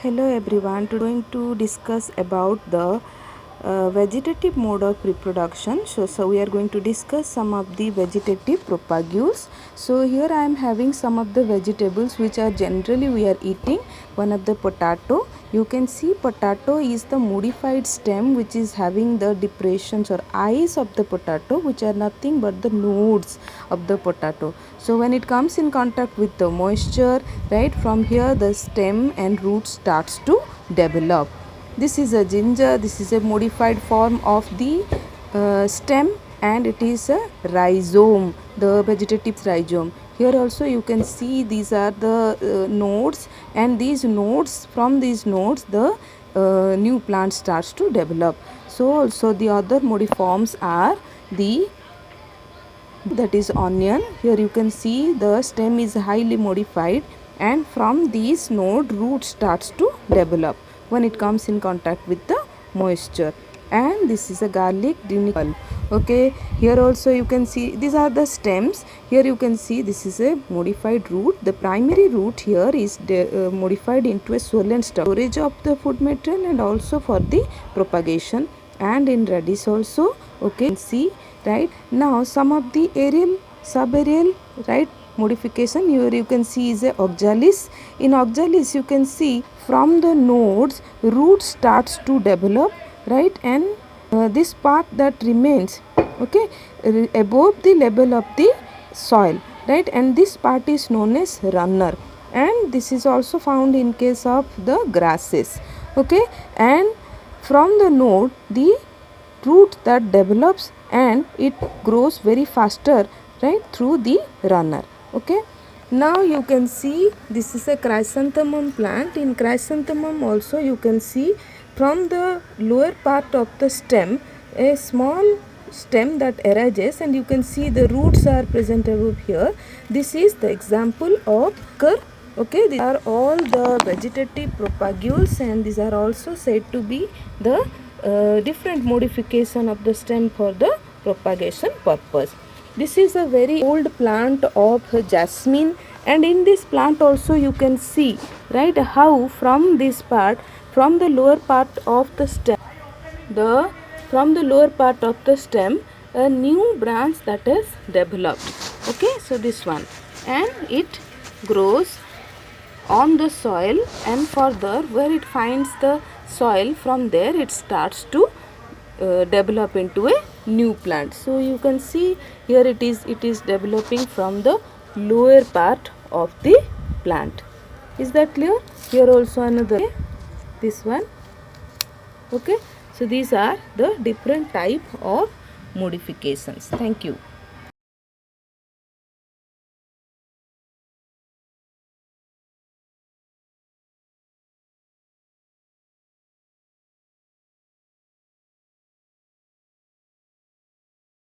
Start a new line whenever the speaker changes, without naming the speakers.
Hello everyone, today we are going to discuss about the vegetative mode of reproduction. So we are going to discuss some of the vegetative propagules. So here I am having some of the vegetables which are generally we are eating. One of the potato. You can see potato is the modified stem which is having the depressions or eyes of the potato, which are nothing but the nodes of the potato. So when it comes in contact with the moisture, right, from here the stem and root starts to develop. This is a ginger. This is a modified form of the stem, and it is a rhizome, the vegetative rhizome. Here also you can see these are the nodes, and these nodes, from these nodes the new plant starts to develop. So also the other modiforms are the, that is onion. Here you can see the stem is highly modified, and from these node root starts to develop when it comes in contact with the moisture. And this is a garlic dunicle. Okay, here also you can see these are the stems. Here you can see this is a modified root. The primary root here is modified into a swollen storage of the food material and also for the propagation. And in radish also, okay, see, right. Now some of the aerial, subaerial, right, modification here you can see is a oxalis. In oxalis you can see from the nodes root starts to develop, right, and this part that remains, okay, above the level of the soil, right, and this part is known as runner. And this is also found in case of the grasses, okay. And from the node the root that develops and it grows very faster, right, through the runner. Okay, now you can see this is a chrysanthemum plant. In chrysanthemum also you can see from the lower part of the stem a small stem that arises, and you can see the roots are present above here. This is the example of curve. Okay, these are all the vegetative propagules, and these are also said to be the different modification of the stem for the propagation purpose. This is a very old plant of jasmine, and in this plant also you can see, right, how from this part, from the lower part of the stem, from the lower part of the stem a new branch that is developed. Okay, so this one, and it grows on the soil, and further where it finds the soil, from there it starts to develop into a new plant. So you can see here it is developing from the lower part of the plant. Is that clear? Here also another, this one. Okay, so these are the different type of modifications. Thank you.